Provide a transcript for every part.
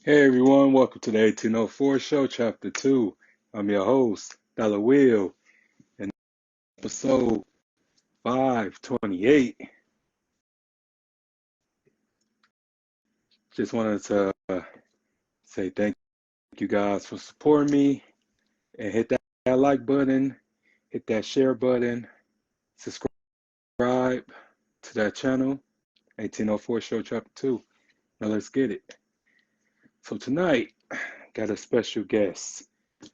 Hey everyone, welcome to the 1804 Show, Chapter 2. I'm your host, Dollar Will, and episode 528. Just wanted to say thank you guys for supporting me and hit that like button, hit that share button, subscribe to that channel, 1804 Show, Chapter 2. Now let's get it. So tonight, got a special guest.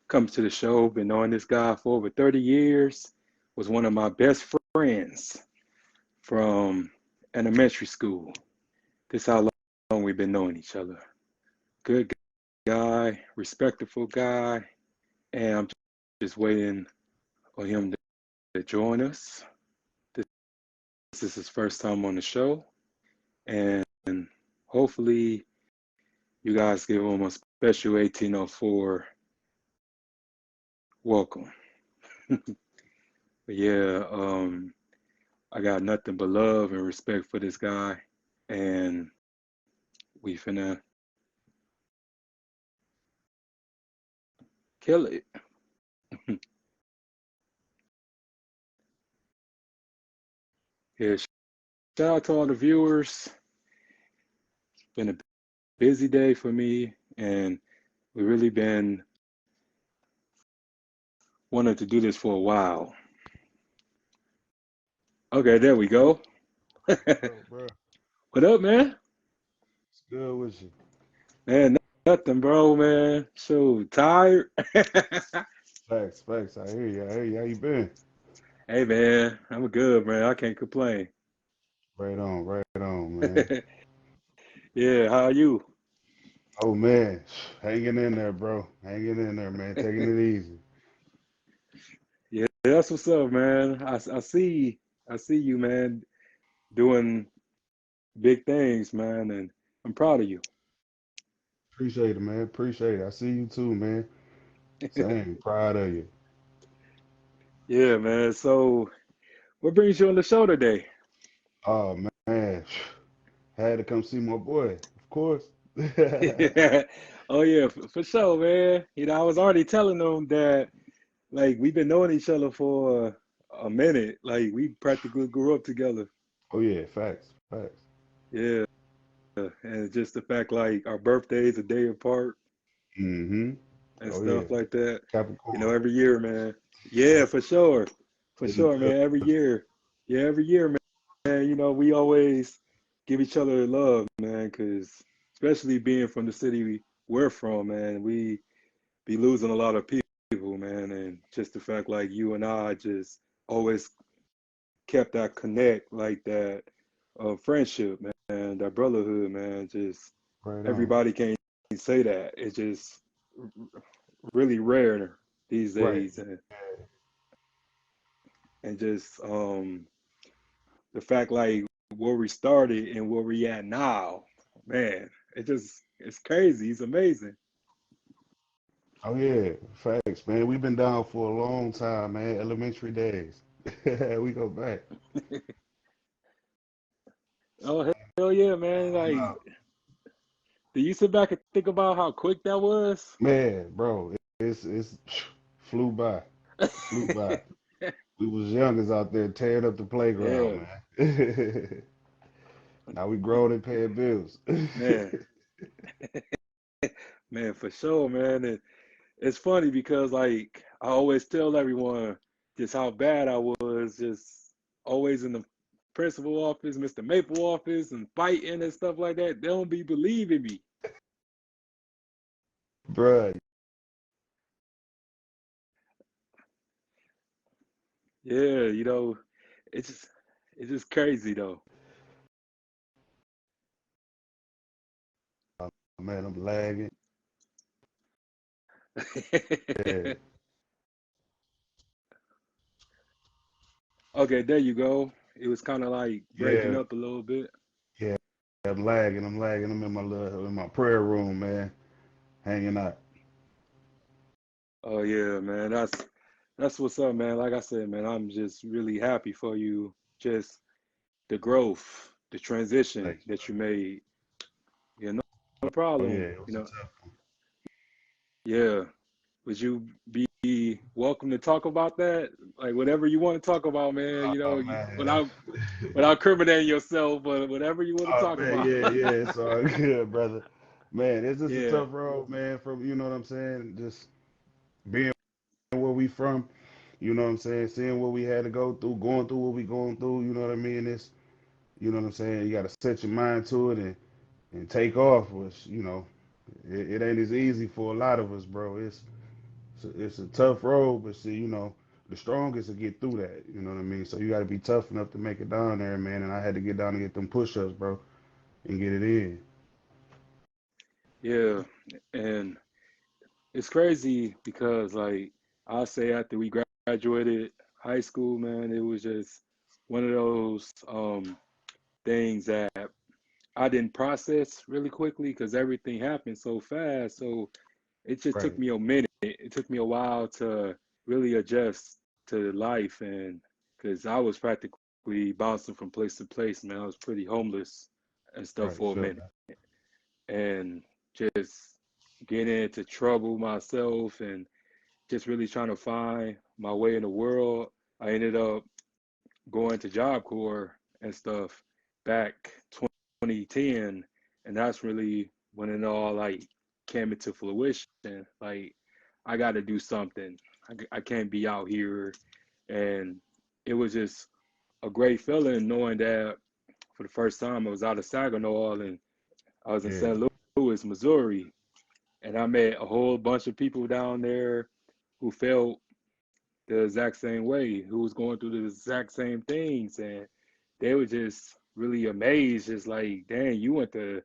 Comes to the show, been knowing this guy for over 30 years, was one of my best friends from elementary school. This is how long we've been knowing each other. Good guy, respectful guy, and I'm just waiting on him to join us. This is his first time on the show, and hopefully you guys give him a special 1804 welcome. But yeah, I got nothing but love and respect for this guy, and we finna kill it. Yeah, shout out to all the viewers. It's been a busy day for me, and we've really been wanting to do this for a while. Okay, there we go. Yo, bro, What up, man? it's good with you. Man, nothing, bro, man. So tired. Facts, facts. I hear you. I hear you. How you been? Hey, man, I'm good, man. I can't complain. Right on, man. Yeah, how are you? Oh man, hanging in there, bro. Hanging in there, man. Taking it easy. Yeah, that's what's up, man. I see you, man, doing big things, man, and I'm proud of you. Appreciate it, man. Appreciate it. I see you too, man. Same. Proud of you. Yeah, man. So, what brings you on the show today? Oh man, had to come see my boy, of course. Yeah. Oh yeah, for sure, man. I was already telling them that like we've been knowing each other for a minute. Like we practically grew up together. Oh yeah, facts, facts. Yeah, and just the fact like our birthdays a day apart Mm-hmm. and Oh yeah, stuff like that. Capricorn. Every year, man. Yeah, for They be sure, man. Every good. year, yeah, every year, man. We always give each other love, man. Because especially being from the city we're from, man, we be losing a lot of people, man. And just the fact like you and I just always kept that connect, like that friendship, man, that brotherhood, man. Just Right on. everybody can't say that. It's just really rare these Right. days, and just the fact like where we started and where we at now, man. It's crazy. It's amazing. Oh yeah, facts, man. We've been down for a long time, man. Elementary days. We go back. Oh hell yeah, man! Oh, Like, no. do you sit back and think about how quick that was? Man, bro, it's flew by, flew by. We was youngers out there tearing up the playground, Yeah, man. Now we grown and paying bills. man, man, for sure, man. And it's funny because like I always tell everyone just how bad I was, just always in the principal office, Mr. Maple office, and fighting and stuff like that. They don't be believing me. Bruh, Yeah, it's just it's just crazy though. man, I'm lagging. Yeah, Okay, there you go. It was kind of like breaking yeah, up a little bit. yeah. I'm lagging. I'm lagging. I'm in my prayer room, man, hanging out. Oh yeah, man. That's what's up, man. Like I said, man, I'm just really happy for you. Just the growth, the transition Thanks, that you made. You know, Oh problem. yeah, it was a tough one. Yeah. Would you be welcome to talk about that? Like whatever you want to talk about, man. Oh man. Without incriminating yourself, but whatever you want to Oh talk man, about. yeah, it's all good, brother. Man, it's just a Yeah. tough road, man. From you know what I'm saying, just being where we from, you know what I'm saying, seeing what we had to go through, going through what we going through. You know what I mean? It's you know what I'm saying. You got to set your mind to it and take off. Which you know, it ain't as easy for a lot of us, bro. It's a tough road, but see, you know, the strongest will get through that. You know what I mean? So you got to be tough enough to make it down there, man. And I had to get down and get them push-ups, bro, and get it in. Yeah. And it's crazy because like I'll say after we graduated high school, man, it was just one of those things that I didn't process really quickly because everything happened so fast. So it just took Right, me a minute. It took me a while to really adjust to life, and because I was practically bouncing from place to place, man. I was pretty homeless and stuff right, for a feel minute, that. and just getting into trouble myself, and just really trying to find my way in the world. I ended up going to Job Corps and stuff back 2010, and that's really when it all like came into fruition. Like I got to do something. I can't be out here, and it was just a great feeling knowing that for the first time I was out of Saginaw and I was in Yeah, St. Louis, Missouri, and I met a whole bunch of people down there who felt the exact same way, who was going through the exact same things, and they were just really amazed, just like, dang, you went to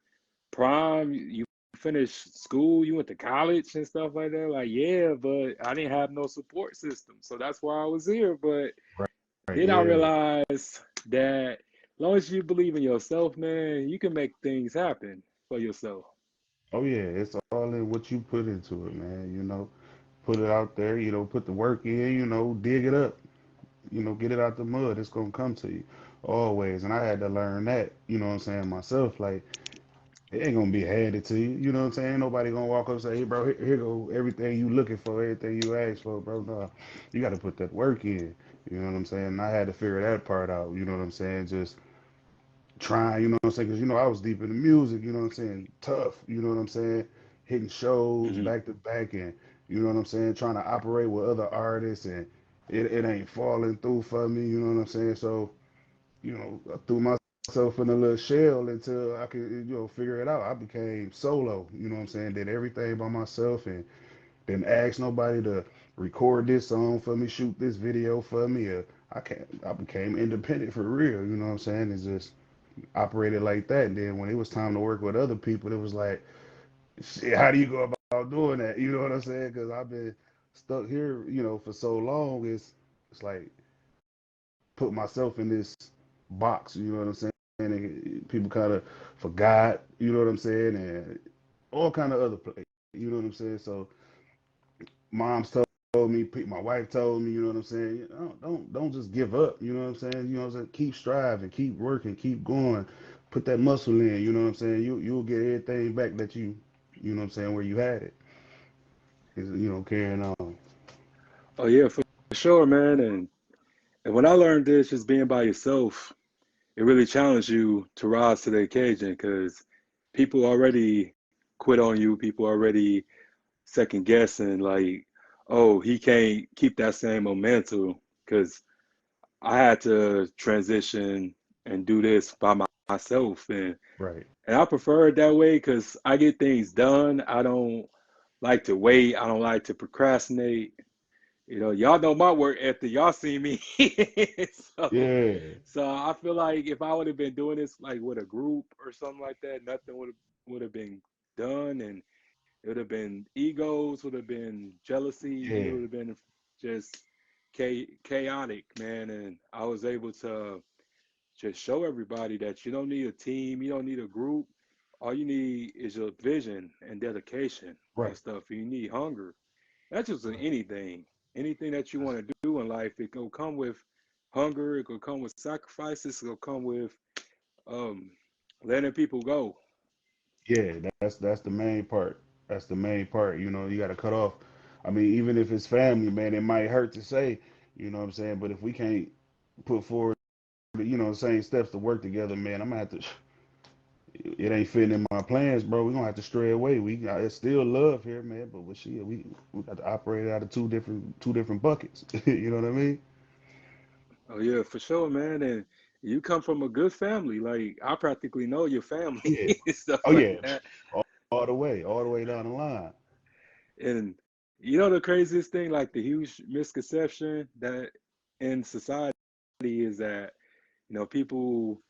prom, you finished school, you went to college and stuff like that. Like, yeah, but I didn't have no support system, so that's why I was here. But right, right, then I yeah. realized that as long as you believe in yourself, man, you can make things happen for yourself. Oh yeah, it's all in what you put into it, man. You know, put it out there. You know, put the work in. You know, dig it up. You know, get it out the mud. It's gonna come to you always. And I had to learn that. You know what I'm saying myself. Like it ain't gonna be handed to you. You know what I'm saying? Nobody gonna walk up and say, "Hey, bro, here go everything you looking for, everything you asked for, bro." No, you got to put that work in. You know what I'm saying? And I had to figure that part out. You know what I'm saying? Just trying. You know what I'm saying? Because you know I was deep in the music. You know what I'm saying? Tough. You know what I'm saying? Hitting shows Hmm. back to back, and you know what I'm saying? Trying to operate with other artists, and it ain't falling through for me. You know what I'm saying? So you know, I threw myself in a little shell until I could, you know, figure it out. I became solo, you know what I'm saying? Did everything by myself and didn't ask nobody to record this song for me, shoot this video for me. I became independent for real, you know what I'm saying? It's just operated like that. And then when it was time to work with other people, it was like, shit, how do you go about doing that? You know what I'm saying? Because I've been stuck here, you know, for so long. It's like put myself in this box. You know what I'm saying? And people kind of forgot. You know what I'm saying? And all kind of other play. You know what I'm saying? So mom's told me, my wife told me. You know what I'm saying? Don't just give up. You know what I'm saying? You know what I'm saying? Keep striving, keep working, keep going. Put that muscle in. You know what I'm saying? You'll get everything back that you know what I'm saying, where you had it. Is you know carrying on. Oh yeah, for sure, man. And when I learned this, just being by yourself, it really challenged you to rise to the occasion because people already quit on you. People already second guessing, like, oh, he can't keep that same momentum because I had to transition and do this by myself. Right. And I prefer it that way because I get things done. I don't like to wait. I don't like to procrastinate. Y'all know my work ethic. Y'all see me. so, Yeah. so I feel like if I would have been doing this like with a group or something like that, nothing would have been done, and it would have been egos, would have been jealousy. It Yeah. would have been just chaotic, man. And I was able to just show everybody that you don't need a team, you don't need a group. All you need is your vision and dedication and Right. stuff. You need hunger. That's just Right. anything that you That's, want to do in life. It will come with hunger. It will come with sacrifices. It will come with um, letting people go. Yeah, that's the main part. That's the main part. You know, you got to cut off. I mean, even if it's family, man, it might hurt to say, you know what I'm saying? But if we can't put forward, the same steps to work together, man, I'm gonna have to. It ain't fitting in my plans, bro. We gonna have to stray away. It's still love here, man, but with shit, we got to operate out of two different buckets. You know what I mean? Oh yeah, for sure, man. And you come from a good family. Like I practically know your family Yeah. and stuff Oh like yeah. that. All the way down the line. And you know the craziest thing, like the huge misconception that in society is that, people,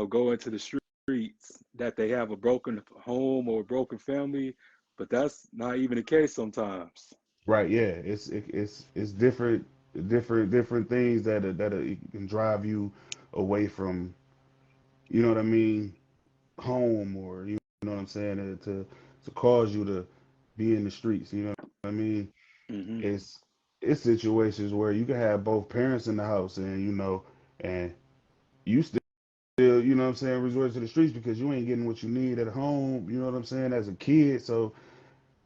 go into the streets that they have a broken home or a broken family, but that's not even the case sometimes. Right, yeah. It's different things that can drive you away from, you know what I mean, home, or you know what I'm saying, to cause you to be in the streets, you know what I mean? Hmm. It's it's situations where you can have both parents in the house, and and you still, you know what I'm saying, resort to the streets because you ain't getting what you need at home, you know what I'm saying, as a kid. So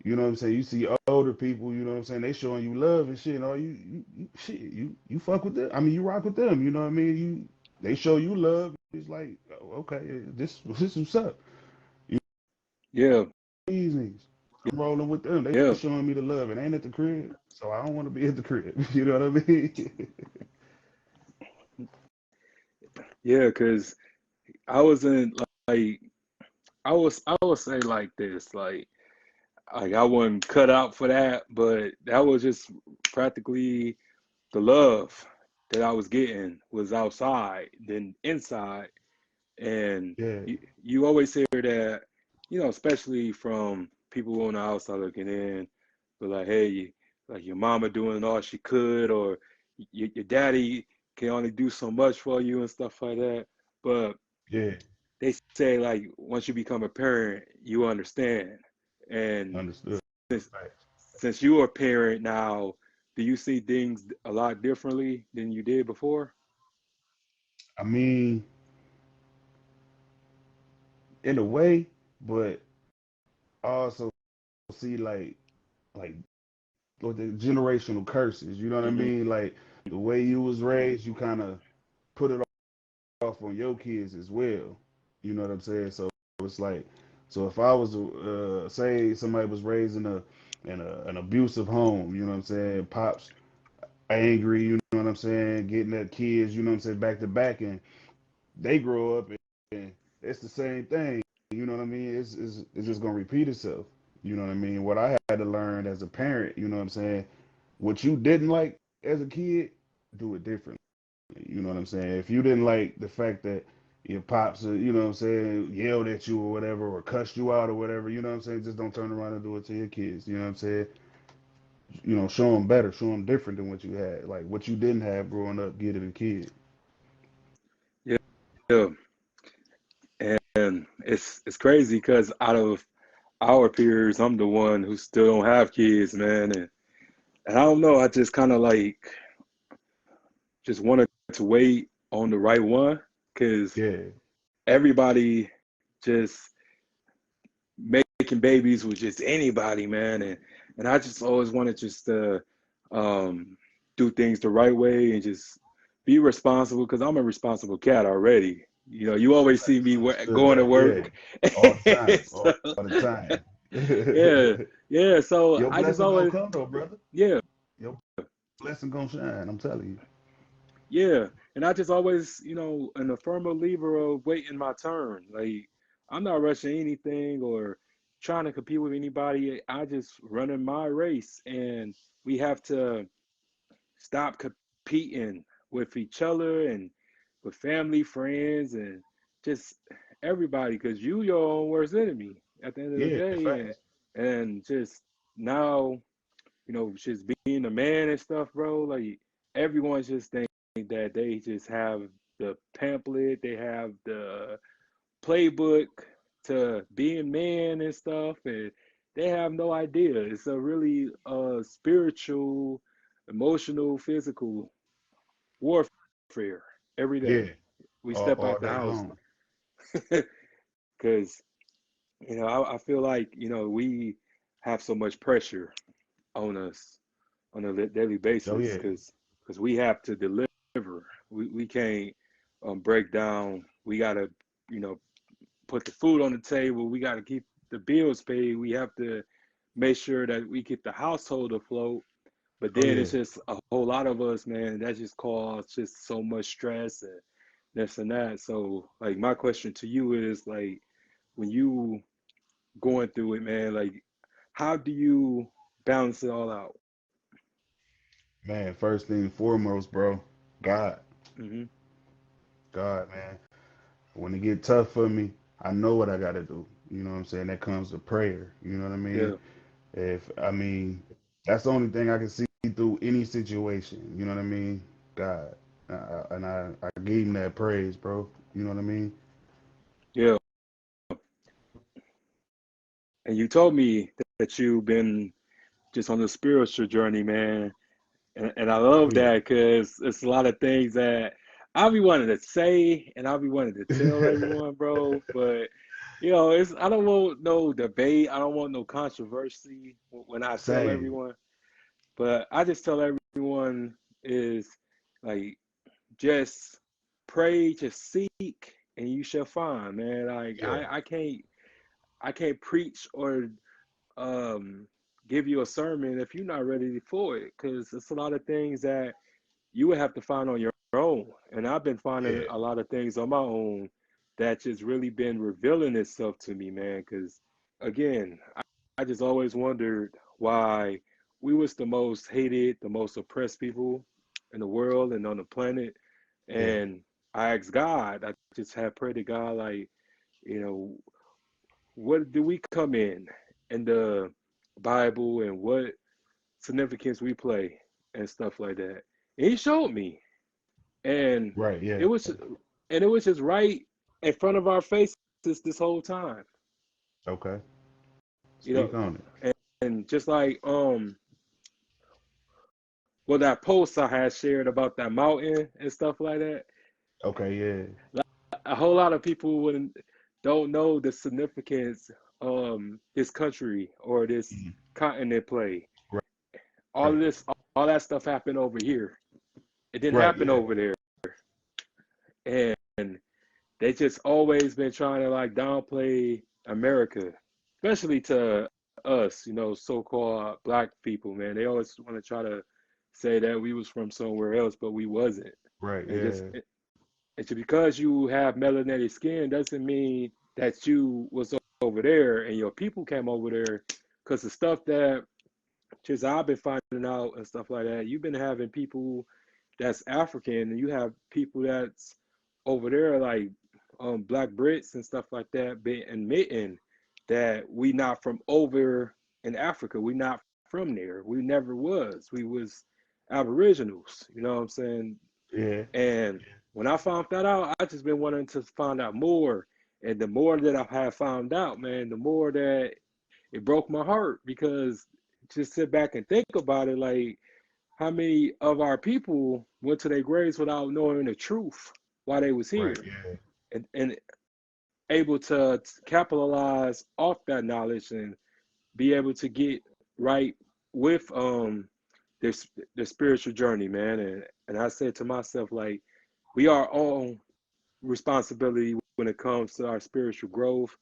you know what I'm saying? You see older people, you know what I'm saying? They showing you love and shit. Oh, you fuck with them. I mean, you rock with them. You know what I mean? They show you love. It's like, oh, okay, this what's up. You Yeah, know, these niggas. I'm rolling with them. They yeah, showing me the love. It ain't at the crib, so I don't want to be at the crib. You know what I mean? yeah. Because I wasn't like I would say like this, like I wasn't cut out for that, but that was just practically the love that I was getting was outside than inside. And Yeah, you always hear that, especially from people on the outside looking in, but like, hey, like your mama doing all she could, or your daddy can only do so much for you and stuff like that. But yeah, they say like once you become a parent, you understand. And understood. since Right. since you are a parent now, do you see things a lot differently than you did before? I mean, in a way, but I also see like what the generational curses. You know what I Hmm. mean? Like the way you was raised, you kind of put it off on your kids as well. You know what I'm saying? So it's like, so if I was say somebody was raised in an abusive home, you know what I'm saying? Pops angry, you know what I'm saying? Getting at kids, you know what I'm saying, back to back, and they grow up and it's the same thing. You know what I mean? It's just gonna repeat itself. You know what I mean? What I had to learn as a parent, you know what I'm saying? What you didn't like as a kid, do it differently. You know what I'm saying? If you didn't like the fact that your pops, you know what I'm saying, yelled at you or whatever, or cussed you out or whatever, you know what I'm saying? Just don't turn around and do it to your kids. You know what I'm saying? Show them better, show them different than what you had. Like what you didn't have growing up, get it a kid. Yeah, yeah. And it's crazy because out of our peers, I'm the one who still don't have kids, man. And I don't know, I just kind of like just wanted to wait on the right one because Yeah, everybody just making babies with just anybody, man. And I just always wanted just to do things the right way and just be responsible because I'm a responsible cat already. You always see me understood going to that. Yeah, work. all the time, So, all the time. yeah, yeah. So Your I just blessing gonna always, come though, brother. yeah, Your blessing gonna shine. I'm telling you. yeah. And I just always, an affirmative believer of waiting my turn. Like I'm not rushing anything or trying to compete with anybody. I just running my race, and we have to stop competing with each other and with family, friends, and just everybody. Because your own worst enemy at the end of the Yeah, day, and facts. and just now, just being a man and stuff, bro. Like everyone's just think that they just have the pamphlet, they have the playbook to being man and stuff, and they have no idea. It's a really spiritual, emotional, physical warfare every day. Yeah, We step all out the day house long. because I feel like, we have so much pressure on us on a daily Oh basis yeah, because we have to deliver. We can't break down. We gotta, you know, put the food on the table. We gotta keep the bills paid. We have to make sure that we keep the household afloat. But oh then yeah, it's just a whole lot of us, man. That just cause just so much stress and this and that. So, like, my question to you is, like, when you going through it, man, like, how do you balance it all out? man. First thing foremost, bro. God, Hmm. God, man. When it get tough for me, I know what I got to do. You know what I'm saying? That comes to prayer. You know what I mean? Yeah, If I mean, that's the only thing I can see through any situation. You know what I mean? God, and I gave him that praise, bro. You know what I mean? yeah. And you told me that you've been just on the spiritual journey, man. And I Oh love yeah, that because it's a lot of things that I'll be wanting to say and I'll be wanting to tell everyone, bro. But I don't want no debate. I don't want no controversy when I tell same. everyone. But I just tell everyone is like just pray, just seek, and you shall find, man. Like Yeah, I can't preach or um give you a sermon if you're not ready for it, because it's a lot of things that you would have to find on your own. And I've been finding yeah, a lot of things on my own that just really been revealing itself to me, man. Because again, I just always wondered why we was the most hated, the most oppressed people in the world and on the planet. yeah, And I asked God, I just had prayed to God, like, you know, what do we come in the Bible and what significance we play and stuff like that. And he showed me, and right, it yeah. was and it was just right in front of our faces this whole time, Okay, you speak know. on it. And just like well, that post I had shared about that mountain and stuff like that, Okay, yeah, like, a whole lot of people wouldn't don't know the significance this country or this mhm, continent play. All right, of this, all that stuff happened over here. It didn't right, happen yeah, over there, and they just always been trying to like downplay America, especially to us, so-called black people, man. They always want to try to say that we was from somewhere else, but we wasn't. right, And yeah, just because you have melanated skin doesn't mean that you was over there and your people came over there. Because the stuff that just I've been finding out and stuff like that, you've been having people that's African, and you have people that's over there like Black Brits and stuff like that, been admitting that we not from over in Africa. We not from there. We never was. We was Aboriginals. You know what I'm saying? yeah, And when I found that out, I just been wanting to find out more. And the more that I have found out, man, the more that it broke my heart, because just sit back and think about it, like how many of our people went to their graves without knowing the truth why they was right, here, yeah, and able to capitalize off that knowledge and be able to get right with this their spiritual journey, man. And I said to myself, like, we are all responsibility when it comes to our spiritual growth.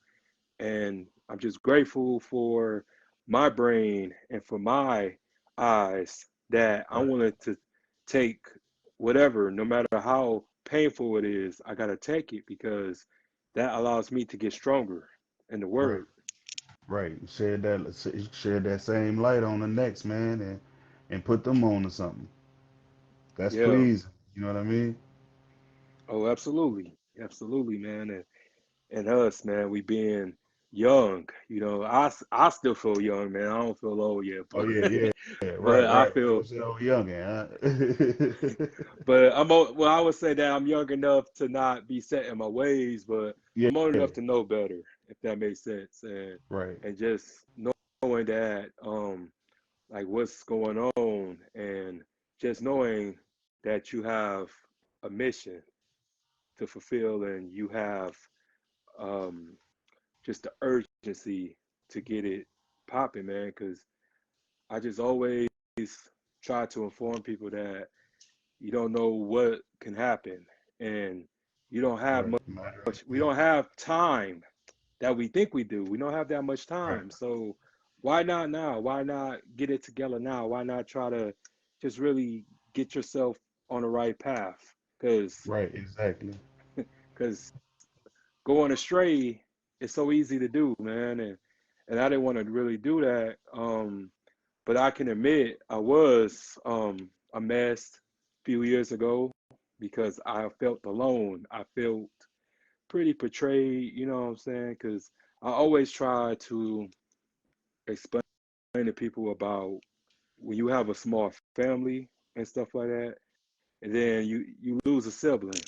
And I'm just grateful for my brain and for my eyes that I'm right, willing to take whatever, no matter how painful it is. I got to take it because that allows me to get stronger in the right, word. right. Shed that same light on the next man, and put them on to something. That's Yeah. pleasing. You know what I mean? Oh, absolutely. Absolutely, man. And us, man, we being young, I still feel young, man. I don't feel old yet, Oh but yeah, yeah, yeah. but Right, I right. feel People say, "Oh, youngin', huh?" But well, I would say that I'm young enough to not be set in my ways, but Yeah, I'm old enough to know better, if that makes sense. And right, and just knowing that, like what's going on, and just knowing that you have a mission to fulfill, and you have um just the urgency to get it popping, man. Because I just always try to inform people that you don't know what can happen, and you don't have Right. much. Matter of We fact. don't have time that we think we do. We don't have that much Right. time. So why not now? Why not get it together now? Why not try to just really get yourself on the right path? Because Right. Exactly. because going astray is so easy to do, man. And I didn't want to really do that. But I can admit I was a mess a few years ago because I felt alone. I felt pretty betrayed, you know what I'm saying? Because I always try to explain to people about when you have a small family and stuff like that, and then you lose a sibling,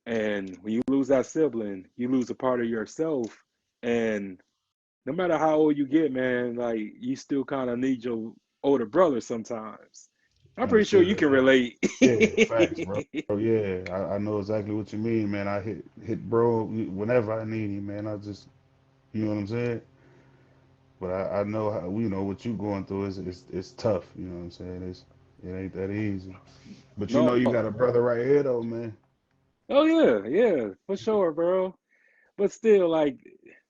and when you lose that sibling, you lose a part of yourself, and no matter how old you get, man, like you still kind of need your older brother sometimes. I'm pretty sure you Understood, can man. relate. Yeah, facts, bro. Yeah, I know exactly what you mean, man. I hit bro whenever I need him, man. I just, you know what I'm saying. But I know how, you know what you going through is it's tough. You know what I'm saying. It ain't that easy. But you know No, you got a brother right here though, man. oh yeah, yeah, for sure, bro. But still, like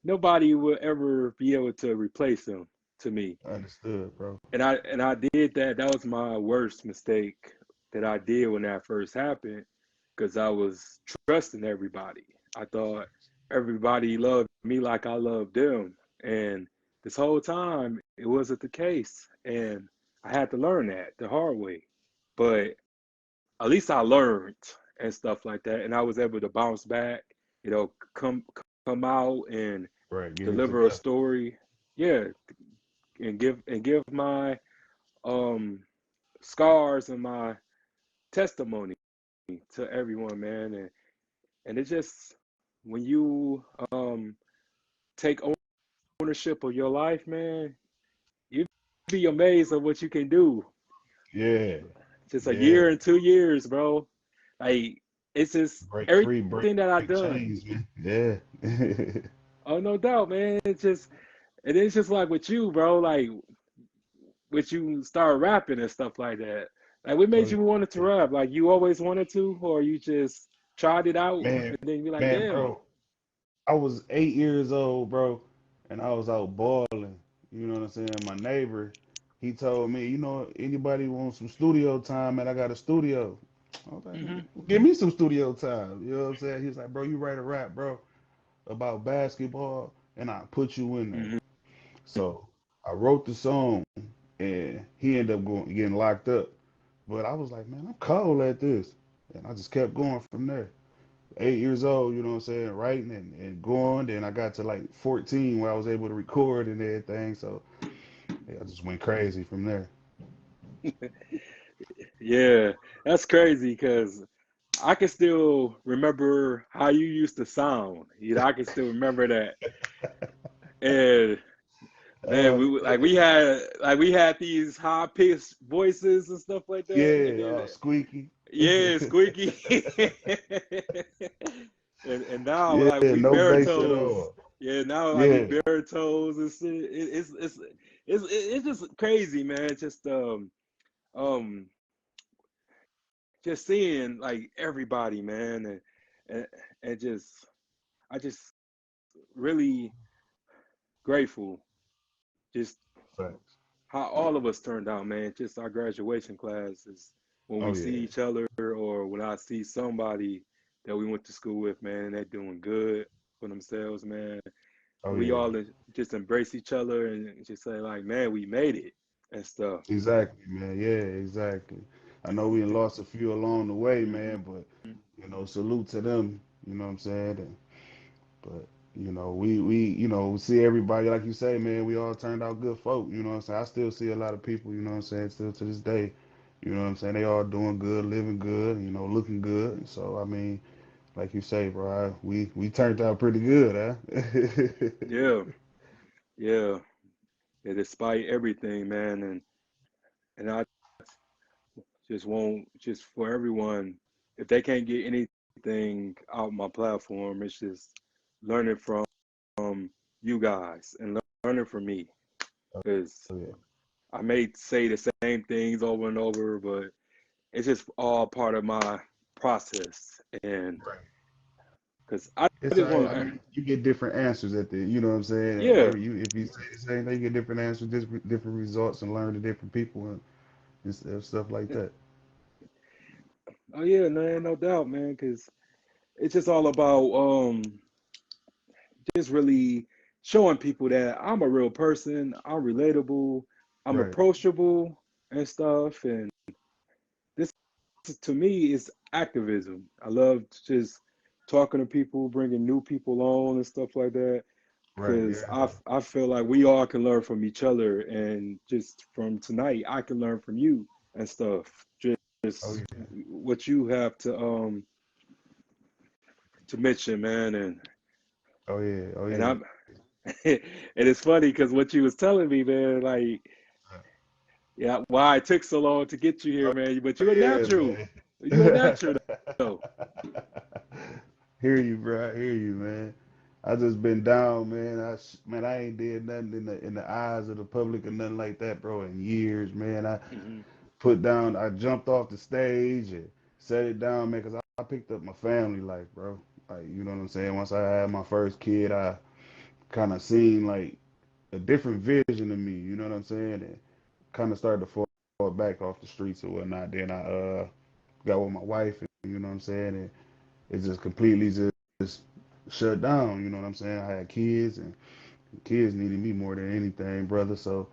nobody will ever be able to replace him to me. Understood, bro. And I did that. That was my worst mistake that I did when that first happened, because I was trusting everybody. I thought everybody loved me like I loved them, and this whole time it wasn't the case, and I had to learn that the hard way. But at least I learned and stuff like that, and I was able to bounce back. You know, come out and Right, get it deliver a together. story. Yeah, and give my um scars and my testimony to everyone, man. And it's just when you take ownership of your life, man, you be amazed at what you can do. Yeah, Just a yeah. year and 2 years, bro. Like it's just Break everything free, break that I've done. chains, man. Yeah. Oh, no doubt, man. It's just like with you, bro. Like with you start rapping and stuff like that. Like what Oh made yeah. you wanted to rap? Like you always wanted to, or you just tried it out Man, and then you be like, man, damn. bro. I was 8 years old, bro, and I was out balling. You know what I'm saying? My neighbor, he told me, you know, anybody want some studio time, man, I got a studio. I was like, Hmm. give me some studio time. You know what I'm saying? He's like, bro, you write a rap, bro, about basketball, and I put you in there. Hmm. So I wrote the song, and he ended up getting locked up. But I was like, man, I'm cold at this, and I just kept going from there. 8 years old, you know what I'm saying, writing and going. Then I got to like 14 where I was able to record and everything. So yeah, I just went crazy from there. Yeah, that's crazy because I can still remember how you used to sound. You know, I can still remember that. And man, Uh, we had these high pitched voices and stuff like that. And yeah, then squeaky. yeah, squeaky. And now Yeah, like we no bass at baritons. all. Yeah, now like we Yeah, baritons and shit. It's just crazy, man. Um just seeing like everybody, man, and and just I just really grateful just facts. how all of us turned out, man. Just our graduation class is when we Oh see yeah, each other or when I see somebody that we went to school with, man, and they're doing good for themselves, man. oh We yeah, all just embrace each other and just say like, man, we made it and stuff. exactly, man. Yeah, exactly. I know we lost a few along the way, Hmm. man, but you know, salute to them. You know what I'm saying? But you know, we see everybody like you say, man. We all turned out good folk. You know what I'm saying? I still see a lot of people. You know what I'm saying? Still to this day, you know what I'm saying? They all doing good, living good. You know, looking good. So I mean, like you say, bro, we turned out pretty good, huh? Yeah, yeah, yeah. Despite everything, man, and I just want just for everyone, if they can't get anything out my platform, it's just learning from you guys and learning from me, Oh, because yeah. I may say the same things over and over, but it's just all part of my process. And Right. because I It's just all right. want I to, mean, you get different answers at the, you know what I'm saying? yeah, Every you if you say the same thing, you get different answers, different results, and learn to different people and stuff like that. oh yeah, no doubt, man, because it's just all about just really showing people that I'm a real person, I'm relatable, I'm Right. approachable and stuff. And this to me is activism. I love just talking to people, bringing new people on and stuff like that, Right. because Yeah. I feel like we all can learn from each other, and just from tonight I can learn from you and stuff. Oh Just yeah. what you have to mention, man. Oh yeah. Oh And yeah. I'm and it's funny because what you was telling me, man, like, yeah, why it took so long to get you here, Oh man. But you're a yeah, natural. You're a man. natural though. Hear you, bro. I hear you, man. I just been down, man. Man, I ain't did nothing in the eyes of the public or nothing like that, bro, in years, man. Hmm. I jumped off the stage and set it down, man, because I picked up my family life, bro. Like, you know what I'm saying? Once I had my first kid, I kind of seen like a different vision of me, you know what I'm saying? And kind of started to fall back off the streets or whatnot. Then I got with my wife, and you know what I'm saying? And it just completely just shut down, you know what I'm saying? I had kids, and kids needed me more than anything, brother. So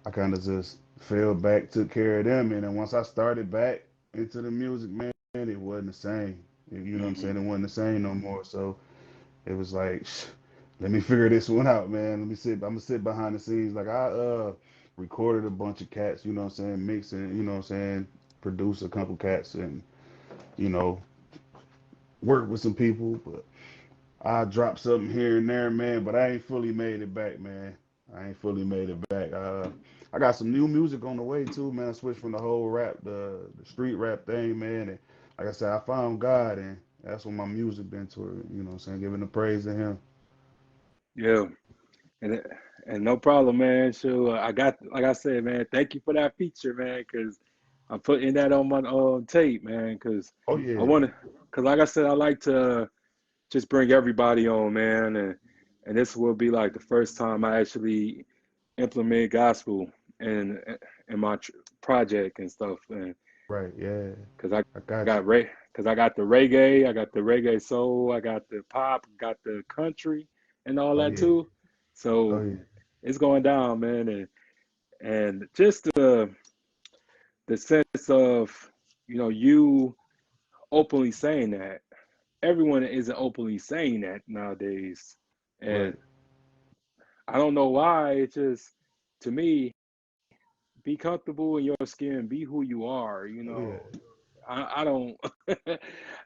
I kind of just fell back, took care of them, and then once I started back into the music, man, it wasn't the same. You know what I'm saying? Hmm. It wasn't the same no more. So it was like, let me figure this one out, man. Let me sit. I'm gonna sit behind the scenes. Like I recorded a bunch of cats, you know what I'm saying, mixing, you know what I'm saying, produced a couple cats, and you know, worked with some people, but I dropped something here and there, man. But I ain't fully made it back, man. I ain't fully made it back. I got some new music on the way too, man. I switched from the whole rap, the street rap thing, man. And like I said, I found God, and that's what my music been to. You know what I'm saying? Giving the praise to Him. Yeah, and and no problem, man. Sure, I got, like I said, man. Thank you for that feature, man, because I'm putting that on my tape, man, because Oh I yeah, want to, because like I said, I like to just bring everybody on, man, and this will be like the first time I actually implement gospel in in my project and stuff, and right, yeah. because I I got you. got because I got the reggae, I got the reggae soul, I got the pop, got the country, and all Oh that yeah, too. oh So yeah, it's going down, man, and just the sense of, you openly saying that. Everyone isn't openly saying that nowadays, right. and I don't know why. It's just, to me, be comfortable in your skin, be who you are. Oh yeah, I don't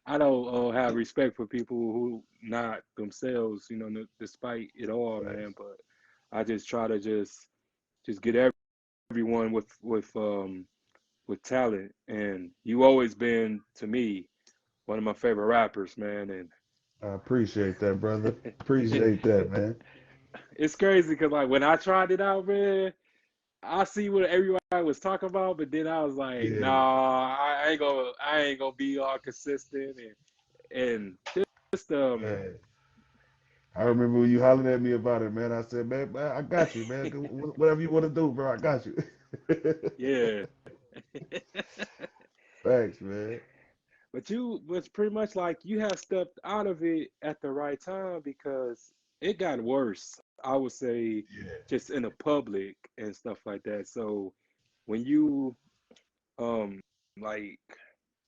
I don't have respect for people who not themselves, despite it all, man. facts. But I just try to just get everyone with talent, and you always been to me one of my favorite rappers, man. I appreciate that, brother. And Appreciate that, man. it's crazy because, like, when I tried it out, man, I see what everybody was talking about, but then I was like, Yeah, nah, I ain't gonna be all consistent, and just man. I remember when you hollered at me about it, man. I said, man, I got you, man. Whatever you want to do, bro, I got you. yeah. Thanks, man. But you was pretty much like you have stepped out of it at the right time, because it got worse, I would say, Yeah, just in the public and stuff like that. So when you um like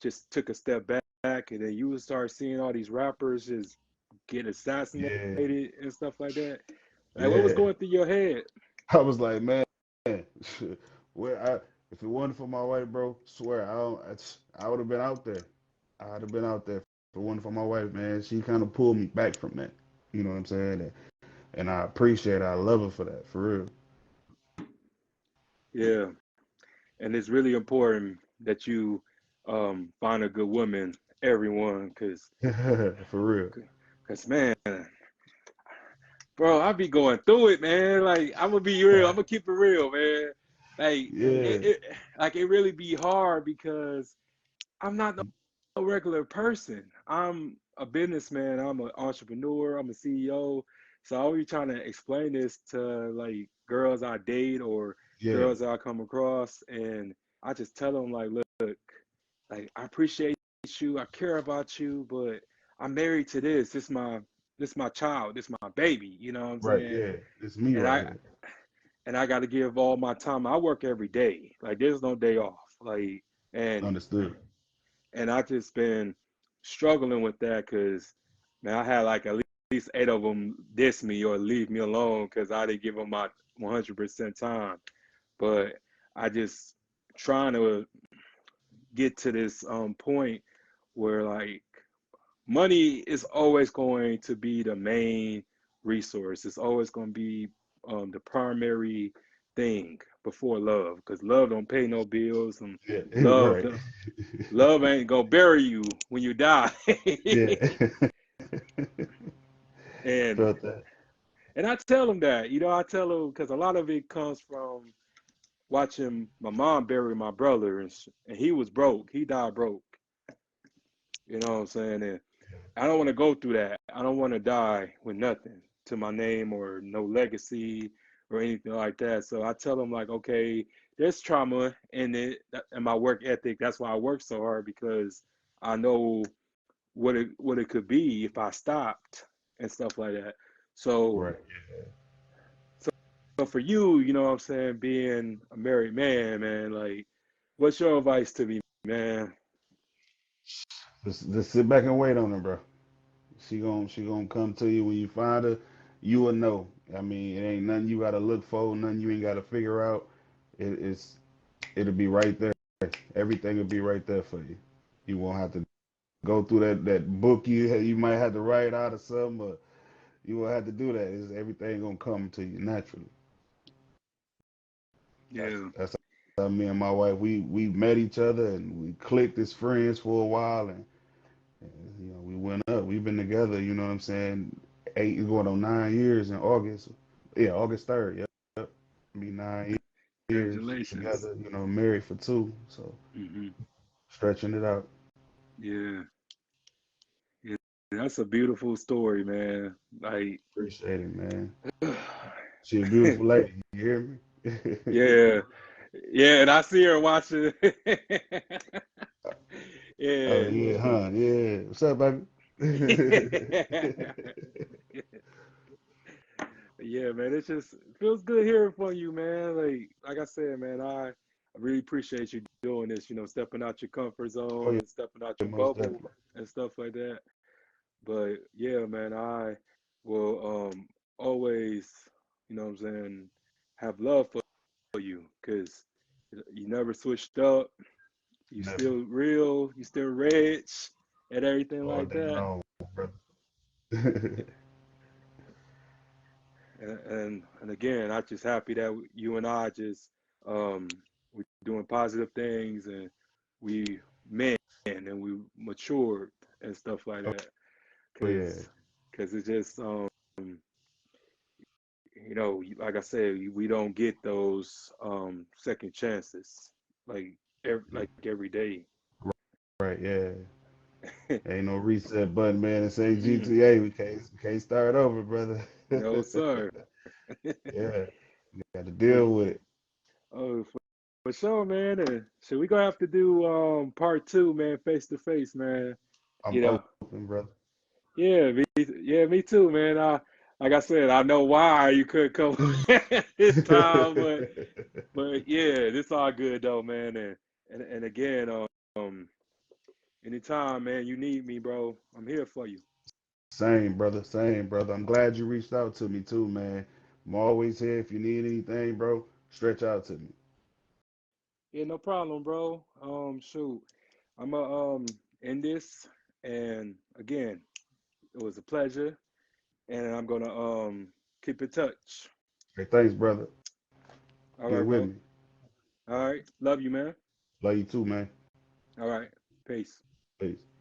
just took a step back, and then you would start seeing all these rappers just get assassinated yeah, and stuff like that. Like, what was yeah. going through your head? I was like, man, where if it wasn't for my wife, bro, swear I would have been out there. I'd have been out there if it wasn't for my wife, man. She kind of pulled me back from that. You know what I'm saying? And I appreciate her. I love her for that, for Yeah, and it's really important that you find a good woman, everyone, real. For real. cause man, bro, I be going through it, man. Like I'm gonna be real. I'm gonna keep it real, man. Like Yeah, it really be hard because I'm not no regular person. I'm a businessman. I'm an entrepreneur. I'm a CEO. So I'll be trying to explain this to like girls I date or yeah, girls that I come across, and I just tell them like, look, like I appreciate you. I care about you, but I'm married to this. This my child. This my baby. You know what I'm right, saying? yeah. It's me And right I here. and I got to give all my time. I work every day. Like there's no day off. Like and Understood. and I just been struggling with that because man, I had like at least 8 of them diss me or leave me alone because I didn't give them my 100% time. But I just trying to get to this point where like money is always going to be the main resource. It's always going to be the primary thing before love because love don't pay no bills and Yeah, love right. love ain't gonna bury you when you die. Yeah. and Felt that. and I tell them that, I tell them because a lot of it comes from watching my mom bury my brother, and he was broke. He died broke. You know what I'm saying? And I don't want to go through that. I don't want to die with nothing to my name or no legacy or anything like that. So I tell them like, okay, there's trauma in it and my work ethic. That's why I work so hard because I know what it could be if I stopped and stuff like that. So Right. so for you, you know what I'm saying, being a married man, like what's your advice to me, man? Just sit back and wait on her, bro. She gonna come to you when you find her. You will know. I mean, it ain't nothing you gotta look for, nothing you ain't gotta figure out. It'll be right there. Everything will be right there for you. You won't have to go through that book you might have to write out or something, but you won't have to do that. Everything gonna come to you naturally. Yeah, That's how me and my wife we met each other and we clicked as friends for a while and we went up. We've been together. You know what I'm saying? Going on 9 years in August. Yeah, August 3rd. Yep, be 9 years congratulations. together. Married for 2. So Hmm. stretching it out. Yeah, yeah, that's a beautiful story, man. Like, Appreciate it, man. She a beautiful lady. You hear me? yeah, yeah, and I see her watching. Oh Yeah. yeah, huh? Yeah. What's up, baby? Yeah, man, it just feels good hearing from you, man. Like I said, man, I really appreciate you doing this, stepping out your comfort Oh zone yeah, and stepping out your most bubble definitely. and stuff like that. But yeah, man, I will always, what I'm saying, have love for you because you never switched up. You Never. still real, you still rich and everything All like day that. long, brother. And again, I'm just happy that you and I just we're doing positive things and we men and we matured and stuff like that. Oh Cause, yeah. cause it's just like I said, we don't get those second chances like every day. Right, yeah. Ain't no reset button, man. It's ain't Mm-mm. GTA. We can't start over, brother. No sir. Yeah, got to For, deal with it. oh, for sure, man. And so we gonna have to do part two, man, face to face, man. I'm You know, open, brother. me too, man. Like I said, I know why you couldn't come this time, but yeah, this all good though, man. And again, um, anytime, man, you need me, bro, I'm here for you. Same, brother. Same, brother. I'm glad you reached out to me too, man. I'm always here. If you need anything, bro, stretch out to me. Yeah, no problem, bro. Shoot, I'm gonna end this, and again, it was a pleasure, and I'm gonna keep in touch. Hey, thanks, brother. All Get right, with bro. me. All right, love you, man. Love you too, man. All right, peace. Peace.